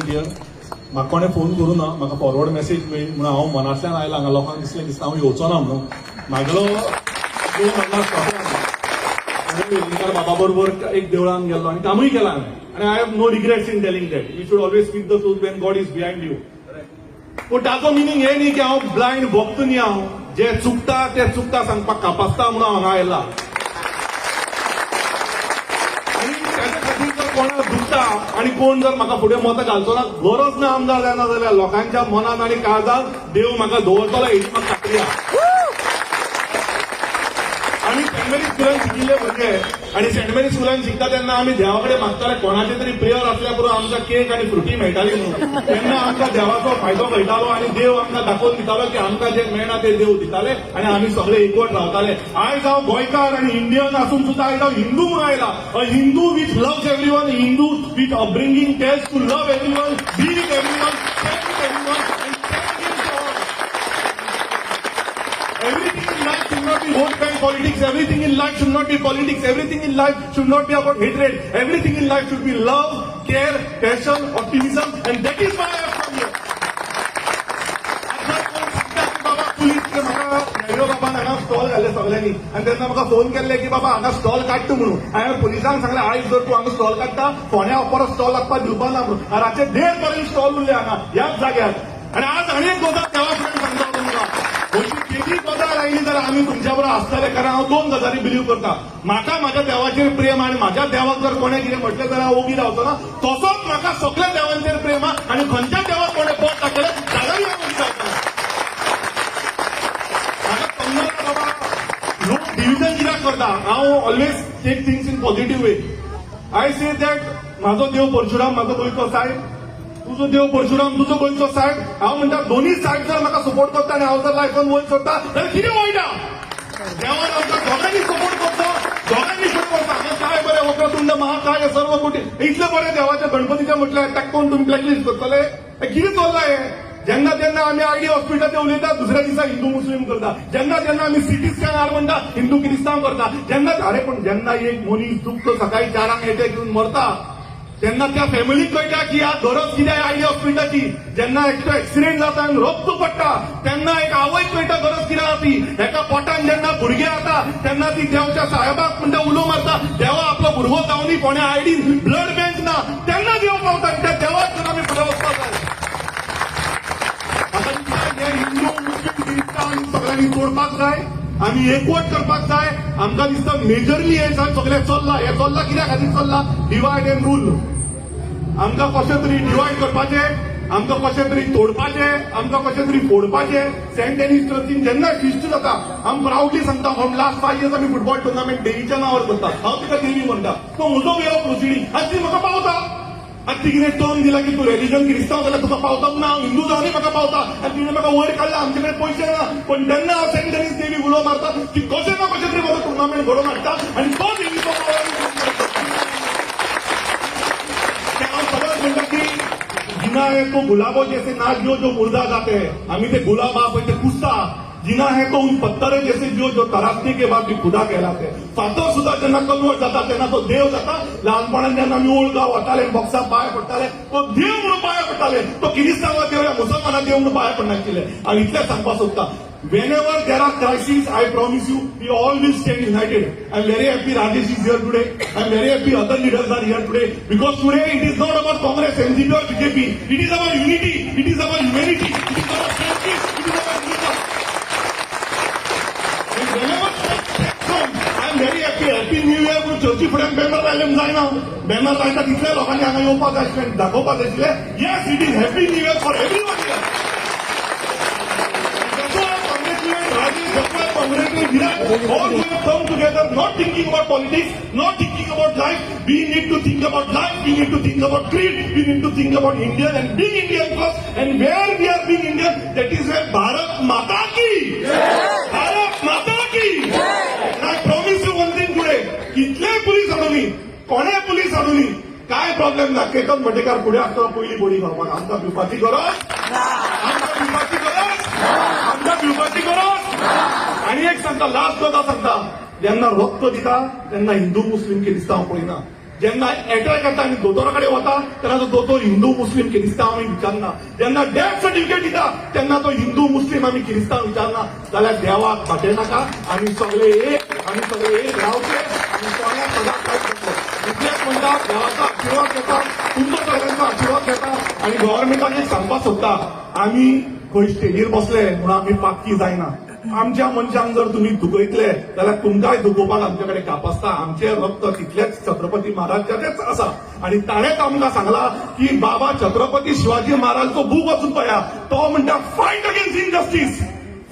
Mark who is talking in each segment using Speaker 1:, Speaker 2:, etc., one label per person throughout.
Speaker 1: म्हाका कोणें फोन करूं ना, म्हाका फॉरवर्ड मेसेज मेळ्ळी म्हणून हांव मनांतल्यान आयलां हांगा. लोकांक दिसलें दिसता हांव येवचो ना म्हणून. म्हागेलो वेलिंगकर बाबा बरोबर एक देवळान गेल्लो आनी कामूय केलां हांवें. आनी I have no regrets in telling that you should always speak the truth when God is behind you. पूण ताचो मिनींग हे न्ही की हांव ब्लायंड भक्त न्ही. हांव जे चुकता ते चुकता सांगपाक कापासता म्हणून हांगा आयला. कोणा दुखता आणि कोण जर म्हाका फुडें मतां घालचो ना, गरज ना आमदार जायना जाल्यार लोकांच्या मनात आनी काळजांत देव म्हाका दवरतलो हेची म्हाका खात्री आसा. आमी सेंट मेरी स्कुलान शिकिल्ले भुरगे आनी सेंट मेरी स्कुलान शिकता तेन्ना आमी देवा कडेन मागताले कोणाचे तरी प्रेयर आसल्या पुरो आमकां केक आनी फ्रुटी मेळटाली म्हणून. तेन्ना आमकां देवाचो फायदो कळटालो आनी देव आमकां दाखोवन दितालो की आमकां जे मेळना ते देव दिताले आनी आमी सगळे एकवट रावताले. आयज हांव गोंयकार आनी इंडियन आसून सुद्दां आयज हांव हिंदू म्हणून आयला. A Hindu which loves everyone, Hindu which upbringing tells to love everyone, be with everyone, share with everyone. Everything in life should not be vote bank politics. Everything in life should not be politics. Everything in life should not be about hatred. Everything in life should be love, care, passion, optimism, and that is why I have come here. बाबा police के म्हाका नेहरू बाबान हांगा stall घाल्ले सगळ्यांनी आनी तेन्ना म्हाका phone केल्ले की बाबा हांगा स्टॉल काडटा म्हणून. हांवें पुलिसांक सांगलें आयज जर तूं हांगा स्टॉल काडटा फोण्या परत स्टॉल लागपाक दिवपा ना म्हणून. रातचे 1:30 पर्यंत स्टॉल उरले हांगा ह्याच जाग्यार. आनी आज आनी एक गजाल देवा फुडें सांगता तुमकां. केली गजाल आयली जाल्यार आमी तुमच्या बरोबर आसतले. कारण हांव 2 गजाली बिलीव करता. म्हाका म्हाज्या देवाचेर प्रेम आनी म्हाज्या देवाक जर कोणें कितें म्हटलें जाल्यार हांव ओगी रावचो ना. तसोच म्हाका सगळ्या देवांचेर प्रेम आहा आनी खंयच्या देवाक कोणें पोट दाखयलें जाल्यार हांव ओगी रावतलो. म्हाका समजना बाबा लोक डिव्हिजन कित्याक करता. हांव always take things in positive way. I say that म्हाजो देव परशुराम म्हाजो गोंयचो सायब, तुजो देव परशुराम तुजो गोंयचो सायब. हांव म्हणटा दोनूय सायड जर म्हाका सपोर्ट करता आनी हांव जर लायफान वयर सरता जाल्यार कितें वायट आहा. देवान आमकां दोगांनी सपोर्ट करता, दोगांनी सपोर्ट करता. काय बरें वक्रतुंड महाकाय सर्व कोटी इतले बरें देवाचे गणपतीचे म्हटल्यार ताका कोण तुमी ब्लॅकलिस्ट करतले. कितें चल्लां हें. जेन्ना जेन्ना आमी आयडी हॉस्पिटलाचेर उलयता दुसऱ्या दिसा हिंदू मुस्लीम करता. जेन्ना जेन्ना आमी सिटी स्कॅन हाड म्हणटा हिंदू क्रिस्तांव करता. जेन्ना अरे पण जेन्ना एक मनीस दुख्ख सकाळी 4 येते घेवन मरता तेन्ना त्या फॅमिलीक कळटा की ह्या गरज कितें आयडी हॉस्पिटलाची. जेन्ना एकटो एक्सिडेंट जाता आनी रक्त पडटा तेन्ना एक आवयक कळटा गरज कितें आहा ती. एका पोटान जेन्ना भुरगें जाता तेन्ना ती देवच्या साहेबाक म्हणटा उलो मारता देवा आपलो भुरगो जावनी कोणे आयडीन ब्लड बँक ना तेन्ना देव पावता. त्या देवाक जर आमी फुडें वचपाक जाय. हे हिंदू मुस्लीम क्रिस्तांव सगळ्यांनी तोडपाक जाय. आमी एकवट करपाक जाय. आमकां दिसता मेजरली हे सगळें चल्लां. हे चल्लां कित्या खातीर चल्लां. Divide end rule. आमकां कशें तरी डिवायड करपाचें, आमकां कशें तरी तोडपाचें, आमकां कशें तरी फोडपाचें. सेंट एनीस चर्चीन जेन्ना फिस्ट जाता हांव प्राउडली सांगता फ्रॉम लास्ट 5 years आमी फुटबॉल टुर्नामेंट देवीच्या नांवार करता. हांव तिका देवी म्हणटा. तो म्हजो वे ऑफ प्रोसिडींग आनी ती म्हाका पावता. आनी ती कितें टर्न दिला की तूं रिलिजन क्रिस्तांव जाल्यार तुका पावता ना. हांव हिंदू जावनय म्हाका पावता. आनी तिणें म्हाका वयर काडला. आमचे कडेन पयशे ना पण तेन्ना हांव सेंट एनीस देवी उलो मारता की कशें ना कशें तरी म्हाका टुर्नामेंट घडोवन हाडटा आनी तो देवीचो म्हणटा की जिना है तो गुलाबो जैसे नाच जो मुर्दा जाते हैं. आम्ही ते गुलाब आप ते कुस्ता. जिना है तो उन पत्थर जैसे जो तरासने के बाद भी खुदा कहलाते. फातर सुद्धा जेन्ना कन्वर्ट जाता तेन्ना तो देव जाता. लहानपणान जेन्ना आमी ओळगांव वताले बॉक्सा पांय पडटाले तो देव म्हणून पांय पडटाले. तो किरिस्तांवा देव या मुसलमाना देव म्हणून पांय पडनाशिल्ले. हांव इतलें सांगपाक सोदता. Whenever there are crises, I promise you, we all will stand united. I'm very happy Rajesh is here today. I'm very happy other leaders are here today. Because today it is not about Congress, NGP or BJP. It is about unity. It is about humanity. It is about safety. It is about freedom. And whenever that comes, I'm very happy. Happy New Year म्हणून चर्ची फुड्यान banner लायलें जायना. Banner लायता तितल्या लोकांनी हांगा येवपाक जाय आशिल्लें, दाखोवपाक जाय आशिल्लें. Yes, it is Happy New Year for everyone here. All we have come together, not thinking about politics, not thinking about life. We need to think about life. We need to think about creed. We need to think about Indian and being Indian first. And where we are being Indian, that is where Bharat Mata ki. Bharat Mata ki. And I promise you one thing today. कितले police हाडुनी, कोणे police हाडुनी, काय problem ना. केतन भटेकार फुडें आसतना पयली बोडी खावपाक आमकां भिवपाची गरज. आमकां भिवपाची गरज. आमकां भिवपाची गरज. आणि एक सांगता लास्ट गजाल सांगता. जेन्ना रक्त दिता तेन्ना हिंदू मुस्लीम क्रिस्तांव पळयना. जेन्ना अटॅक येता आनी दोतोरा कडेन वता तेन्ना तो दोतोर हिंदू मुस्लीम किरिस्तांव आमी विचारना. जेन्ना डेथ सर्टिफिकेट दिता तेन्ना तो हिंदू मुस्लीम आमी किरिस्तांव विचारना. जाल्यार देवाक फाटें नाका. आमी सगळे एक रावचे आनी कोणाक सदांच फायट करतलो. इतलेंच म्हणटा, देवाचो आशिर्वाद घेता, तुमचो सगळ्यांचो आशिर्वाद घेता आनी गव्हर्नमेंटाक एक सांगपाक सोदता, आमी खंय स्टेजीर बसले म्हणून आमी पाक्की जायना. आमच्या मनशांक जर तुम्ही दुखयतले जाल्यार तुमकांय दुखोवपाक आमचे कडेन काप आसता. आमचे रक्त तितलेच छत्रपती महाराजाचेच आसा आनी ताणेच आमकां सांगला की बाबा छत्रपती शिवाजी महाराजचो बूक वाचून पळया. तो म्हणटा fight against injustice,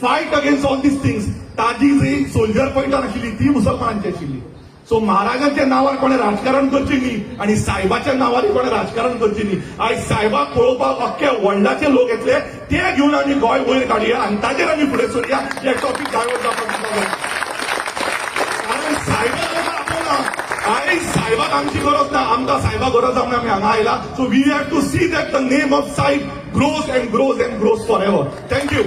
Speaker 1: fight against all these things. ताजी जी सोल्जर पॉइंटार आशिल्ली ती मुसलमानांची आशिल्ली. सो महाराजांच्या नांवार कोणें राजकारण करचें न्ही आनी सायबाच्या नांवार कोणें राजकारण करचें न्ही. आयज सायबाक पळोवपाक अख्खे वर्ल्डाचे लोक येतले, ते घेवन आमी गोंय वयर काडया आनी ताजेर आमी फुडें सरया. हे टॉपीक डायवर्ट जावपाक जाय. कारण सायबाक आतां आपयना. आयज सायबाक आमची गरज ना, आमकां सायबाक गरज आसा म्हणून आमी हांगा आयला. So we have to see that the name of Saib grows and grows and grows forever. Thank you.